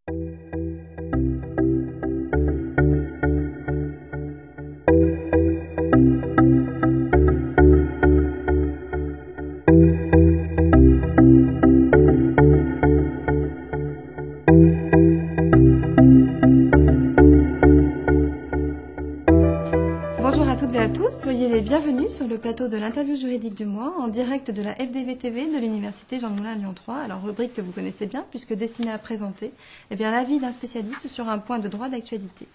Bonjour à toutes et à tous, soyez les bienvenus sur le plateau de l'interview juridique du mois en direct de la FDV TV de l'Université Jean Moulin Lyon 3. Alors rubrique que vous connaissez bien puisque destinée à présenter l'avis d'un spécialiste sur un point de droit d'actualité.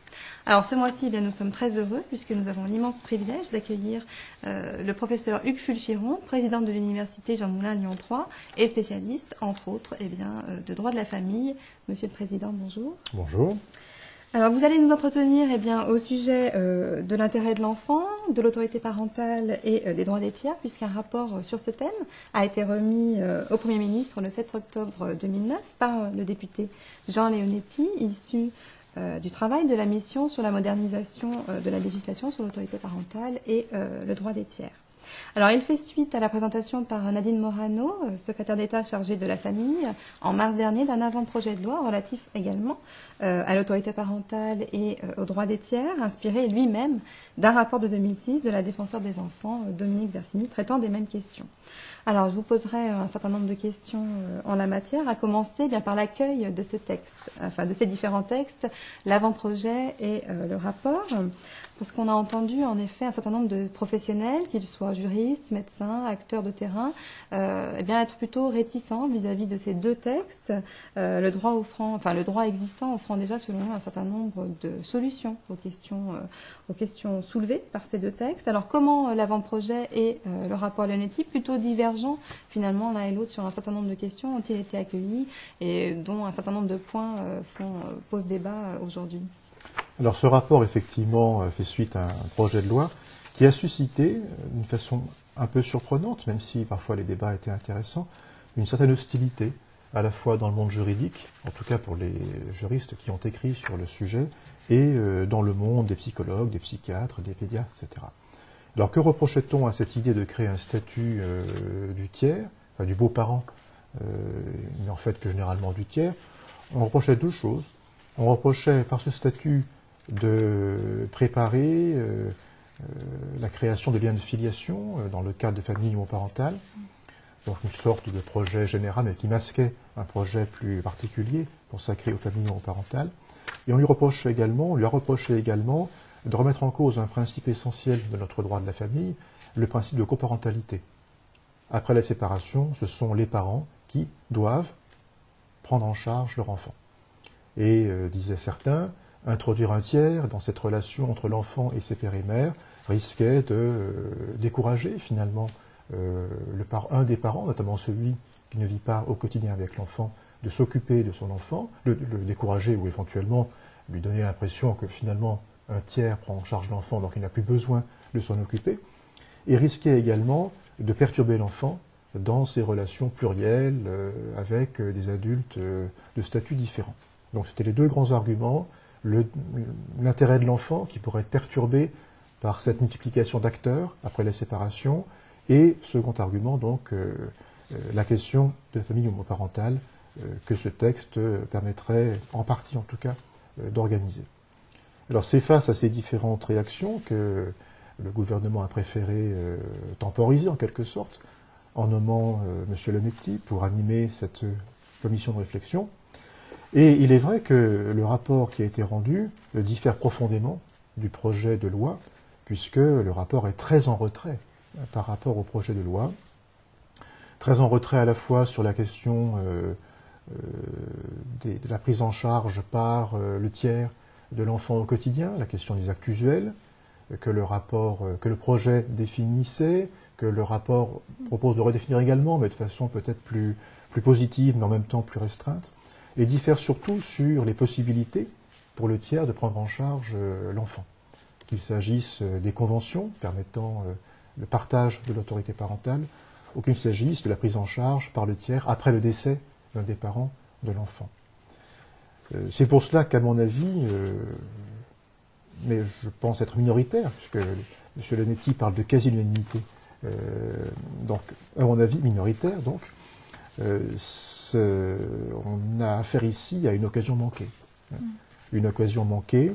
Alors ce mois-ci, nous sommes très heureux puisque nous avons l'immense privilège d'accueillir le professeur Hugues Fulchiron, président de l'Université Jean Moulin Lyon 3 et spécialiste, entre autres, de droit de la famille. Monsieur le Président, bonjour. Bonjour. Alors, vous allez nous entretenir au sujet de l'intérêt de l'enfant, de l'autorité parentale et des droits des tiers, puisqu'un rapport sur ce thème a été remis au Premier ministre le 7 octobre 2009 par le député Jean Leonetti, issu du travail de la mission sur la modernisation de la législation sur l'autorité parentale et le droit des tiers. Alors, il fait suite à la présentation par Nadine Morano, secrétaire d'État chargée de la famille, en mars dernier, d'un avant-projet de loi relatif également à l'autorité parentale et aux droits des tiers, inspiré lui-même d'un rapport de 2006 de la défenseure des enfants, Dominique Versini, traitant des mêmes questions. Alors, je vous poserai un certain nombre de questions en la matière, à commencer par l'accueil de ce texte, enfin de ces différents textes, l'avant-projet et le rapport. Parce qu'on a entendu en effet un certain nombre de professionnels, qu'ils soient juristes, médecins, acteurs de terrain, être plutôt réticents vis-à-vis de ces deux textes, le droit existant offrant déjà selon eux un certain nombre de solutions aux questions soulevées par ces deux textes. Alors comment l'avant-projet et le rapport Leonetti, plutôt divergents finalement l'un et l'autre sur un certain nombre de questions, ont-ils été accueillis et dont un certain nombre de points posent débat aujourd'hui? Alors ce rapport, effectivement, fait suite à un projet de loi qui a suscité, d'une façon un peu surprenante, même si parfois les débats étaient intéressants, une certaine hostilité, à la fois dans le monde juridique, en tout cas pour les juristes qui ont écrit sur le sujet, et dans le monde des psychologues, des psychiatres, des pédiatres, etc. Alors que reprochait-on à cette idée de créer un statut du tiers, enfin du beau-parent, mais en fait plus généralement du tiers? On reprochait deux choses. On reprochait par ce statut de préparer la création de liens de filiation dans le cadre de familles homoparentales, donc une sorte de projet général mais qui masquait un projet plus particulier consacré aux familles homoparentales. Et on lui a reproché également de remettre en cause un principe essentiel de notre droit de la famille, le principe de coparentalité. Après la séparation, ce sont les parents qui doivent prendre en charge leur enfant. Et, disaient certains, introduire un tiers dans cette relation entre l'enfant et ses pères et mères risquait de décourager finalement un des parents, notamment celui qui ne vit pas au quotidien avec l'enfant, de s'occuper de son enfant, le décourager ou éventuellement lui donner l'impression que finalement un tiers prend en charge l'enfant donc il n'a plus besoin de s'en occuper, et risquait également de perturber l'enfant dans ses relations plurielles avec des adultes de statut différents. Donc c'était les deux grands arguments, l'intérêt de l'enfant qui pourrait être perturbé par cette multiplication d'acteurs après la séparation, et second argument donc la question de la famille homoparentale que ce texte permettrait, en partie en tout cas, d'organiser. Alors c'est face à ces différentes réactions que le gouvernement a préféré temporiser en quelque sorte, en nommant M. Leonetti pour animer cette commission de réflexion. Et il est vrai que le rapport qui a été rendu diffère profondément du projet de loi, puisque le rapport est très en retrait par rapport au projet de loi. Très en retrait à la fois sur la question de la prise en charge par le tiers de l'enfant au quotidien, la question des actes usuels, que le projet définissait, que le rapport propose de redéfinir également, mais de façon peut-être plus positive, mais en même temps plus restreinte, et diffère surtout sur les possibilités pour le tiers de prendre en charge l'enfant. Qu'il s'agisse des conventions permettant le partage de l'autorité parentale, ou qu'il s'agisse de la prise en charge par le tiers après le décès d'un des parents de l'enfant. C'est pour cela qu'à mon avis, mais je pense être minoritaire, puisque M. Leonetti parle de quasi-unanimité, donc à mon avis minoritaire, donc, on a affaire ici à une occasion manquée. Une occasion manquée,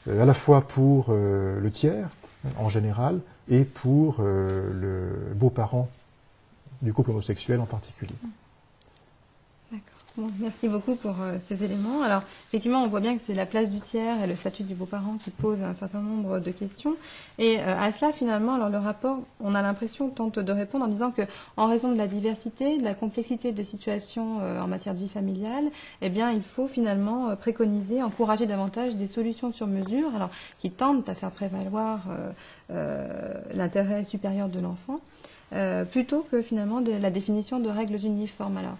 à la fois pour le tiers en général et pour le beau-parent du couple homosexuel en particulier. D'accord. Bon, merci beaucoup pour ces éléments. Alors, effectivement, on voit bien que c'est la place du tiers et le statut du beau-parent qui pose un certain nombre de questions. Et à cela, finalement, alors le rapport, on a l'impression, tente de répondre en disant que, en raison de la diversité, de la complexité de situations en matière de vie familiale, eh bien, il faut finalement préconiser, encourager davantage des solutions sur mesure, alors qui tentent à faire prévaloir l'intérêt supérieur de l'enfant. Plutôt que finalement de la définition de règles uniformes. Alors,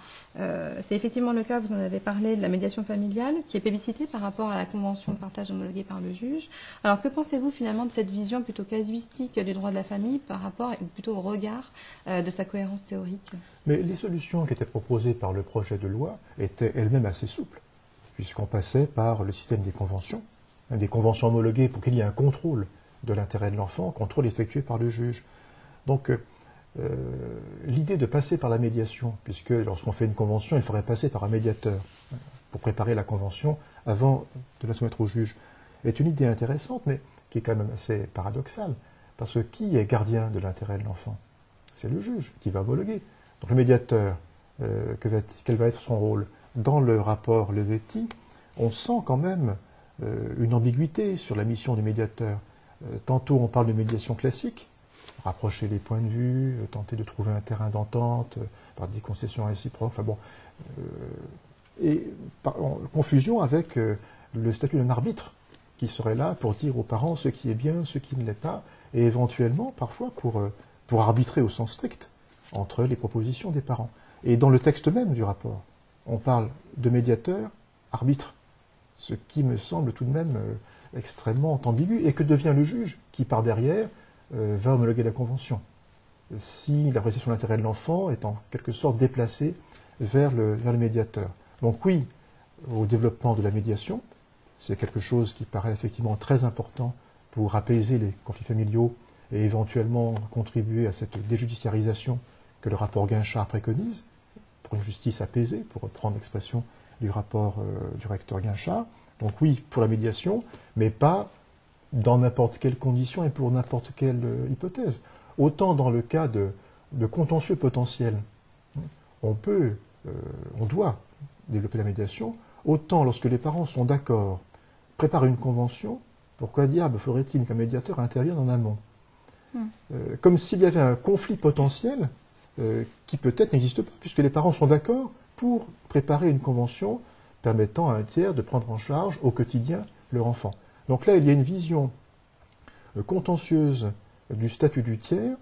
c'est effectivement le cas, vous en avez parlé, de la médiation familiale, qui est plébiscitée par rapport à la convention de partage homologuée par le juge. Alors, que pensez-vous finalement de cette vision plutôt casuistique du droit de la famille par rapport, ou plutôt au regard de sa cohérence théorique? Mais les solutions qui étaient proposées par le projet de loi étaient elles-mêmes assez souples, puisqu'on passait par le système des conventions homologuées pour qu'il y ait un contrôle de l'intérêt de l'enfant, contrôle effectué par le juge. Donc, l'idée de passer par la médiation, puisque lorsqu'on fait une convention, il faudrait passer par un médiateur pour préparer la convention avant de la soumettre au juge, est une idée intéressante, mais qui est quand même assez paradoxale, parce que qui est gardien de l'intérêt de l'enfant? C'est le juge qui va homologuer. Donc le médiateur, quel va être son rôle? Dans le rapport Levetti, on sent quand même une ambiguïté sur la mission du médiateur. Tantôt on parle de médiation classique, rapprocher les points de vue, tenter de trouver un terrain d'entente par des concessions réciproques, enfin bon, et en confusion avec le statut d'un arbitre qui serait là pour dire aux parents ce qui est bien, ce qui ne l'est pas, et éventuellement parfois pour arbitrer au sens strict entre les propositions des parents. Et dans le texte même du rapport, on parle de médiateur, arbitre, ce qui me semble tout de même extrêmement ambigu, et que devient le juge qui, par derrière, va homologuer la convention, si l'appréciation de l'intérêt de l'enfant est en quelque sorte déplacée vers le médiateur. Donc oui, au développement de la médiation, c'est quelque chose qui paraît effectivement très important pour apaiser les conflits familiaux et éventuellement contribuer à cette déjudiciarisation que le rapport Guinchard préconise, pour une justice apaisée, pour reprendre l'expression du rapport du recteur Guinchard. Donc oui, pour la médiation, mais pas dans n'importe quelle condition et pour n'importe quelle hypothèse. Autant dans le cas de contentieux potentiels, on doit développer la médiation, autant lorsque les parents sont d'accord, préparent une convention, pourquoi diable faudrait-il qu'un médiateur intervienne en amont? Comme s'il y avait un conflit potentiel qui peut-être n'existe pas, puisque les parents sont d'accord pour préparer une convention permettant à un tiers de prendre en charge au quotidien leur enfant. Donc là, il y a une vision contentieuse du statut du tiers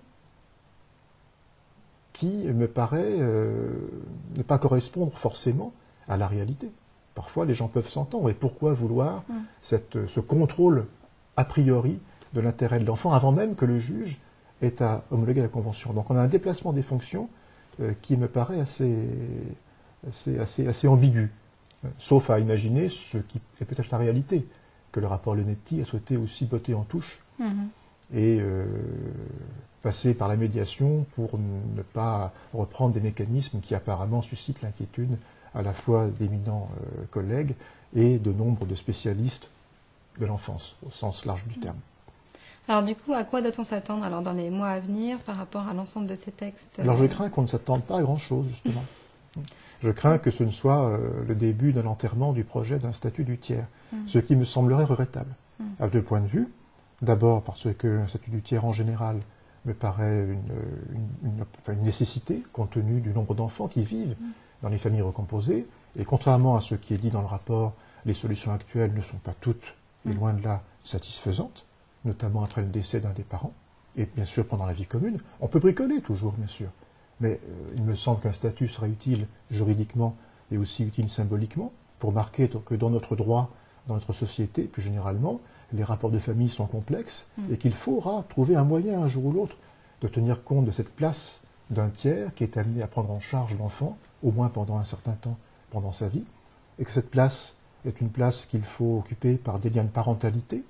qui me paraît ne pas correspondre forcément à la réalité. Parfois, les gens peuvent s'entendre. Et pourquoi vouloir ce contrôle a priori de l'intérêt de l'enfant avant même que le juge ait à homologuer la convention? Donc on a un déplacement des fonctions qui me paraît assez ambigu, sauf à imaginer ce qui est peut-être la réalité, que le rapport Levetti a souhaité aussi botter en touche et passer par la médiation pour ne pas reprendre des mécanismes qui apparemment suscitent l'inquiétude à la fois d'éminents collègues et de nombre de spécialistes de l'enfance, au sens large du terme. Alors du coup, à quoi doit-on s'attendre alors dans les mois à venir par rapport à l'ensemble de ces textes? Alors je crains qu'on ne s'attende pas à grand-chose, justement. Je crains que ce ne soit le début d'un enterrement du projet d'un statut du tiers, ce qui me semblerait regrettable, à deux points de vue. D'abord parce que un statut du tiers en général me paraît une nécessité, compte tenu du nombre d'enfants qui vivent dans les familles recomposées, et contrairement à ce qui est dit dans le rapport, les solutions actuelles ne sont pas toutes, et loin de là, satisfaisantes, notamment après le décès d'un des parents, et bien sûr pendant la vie commune. On peut bricoler toujours, bien sûr, mais il me semble qu'un statut serait utile juridiquement et aussi utile symboliquement pour marquer que dans notre droit, dans notre société, plus généralement, les rapports de famille sont complexes et qu'il faudra trouver un moyen, un jour ou l'autre, de tenir compte de cette place d'un tiers qui est amené à prendre en charge l'enfant, au moins pendant un certain temps, pendant sa vie, et que cette place est une place qu'il faut occuper par des liens de parentalité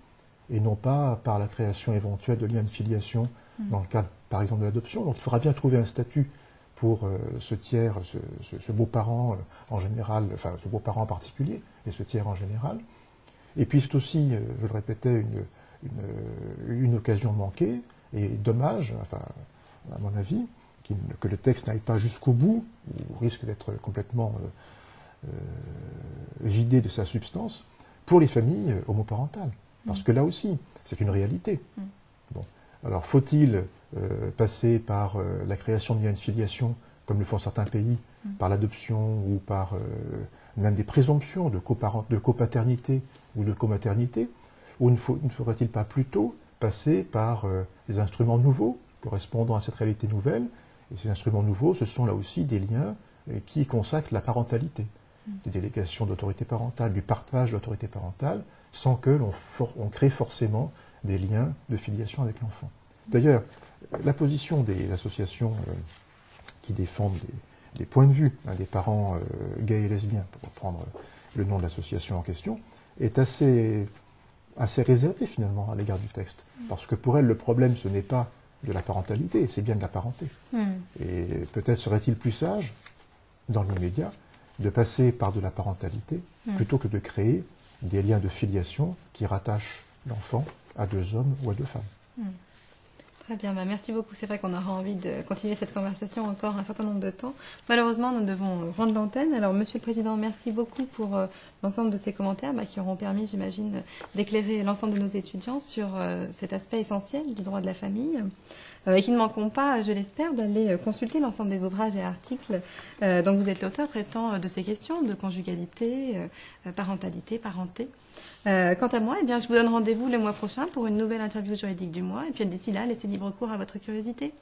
et non pas par la création éventuelle de liens de filiation dans le cadre, par exemple, de l'adoption. Donc il faudra bien trouver un statut pour ce tiers, ce beau-parent en général, enfin ce beau-parent en particulier, et ce tiers en général. Et puis c'est aussi, je le répétais, une occasion manquée, et dommage, enfin, à mon avis, que le texte n'aille pas jusqu'au bout, ou risque d'être complètement vidé de sa substance, pour les familles homoparentales. Parce que là aussi, c'est une réalité. Bon. Alors, faut-il passer par la création de liens de filiation, comme le font certains pays, par l'adoption ou par même des présomptions de copaternité ou de comaternité, ou ne faudrait-il pas plutôt passer par des instruments nouveaux correspondant à cette réalité nouvelle? Et ces instruments nouveaux, ce sont là aussi des liens qui consacrent la parentalité, des délégations d'autorité parentale, du partage d'autorité parentale, sans que l'on crée forcément des liens de filiation avec l'enfant. D'ailleurs, la position des associations qui défendent les points de vue des parents gays et lesbiens, pour reprendre le nom de l'association en question, est assez réservée finalement à l'égard du texte. Parce que pour elle, le problème, ce n'est pas de la parentalité, c'est bien de la parenté. Et peut-être serait-il plus sage, dans l'immédiat, de passer par de la parentalité, plutôt que de créer des liens de filiation qui rattachent l'enfant à deux hommes ou à deux femmes. Très bien, merci beaucoup. C'est vrai qu'on aura envie de continuer cette conversation encore un certain nombre de temps. Malheureusement, nous devons rendre l'antenne. Alors, Monsieur le Président, merci beaucoup pour l'ensemble de ces commentaires qui auront permis, j'imagine, d'éclairer l'ensemble de nos étudiants sur cet aspect essentiel du droit de la famille. Et qui ne manqueront pas, je l'espère, d'aller consulter l'ensemble des ouvrages et articles dont vous êtes l'auteur traitant de ces questions de conjugalité, parentalité, parenté. Quant à moi, je vous donne rendez-vous le mois prochain pour une nouvelle interview juridique du mois. Et puis d'ici là, laissez libre cours à votre curiosité.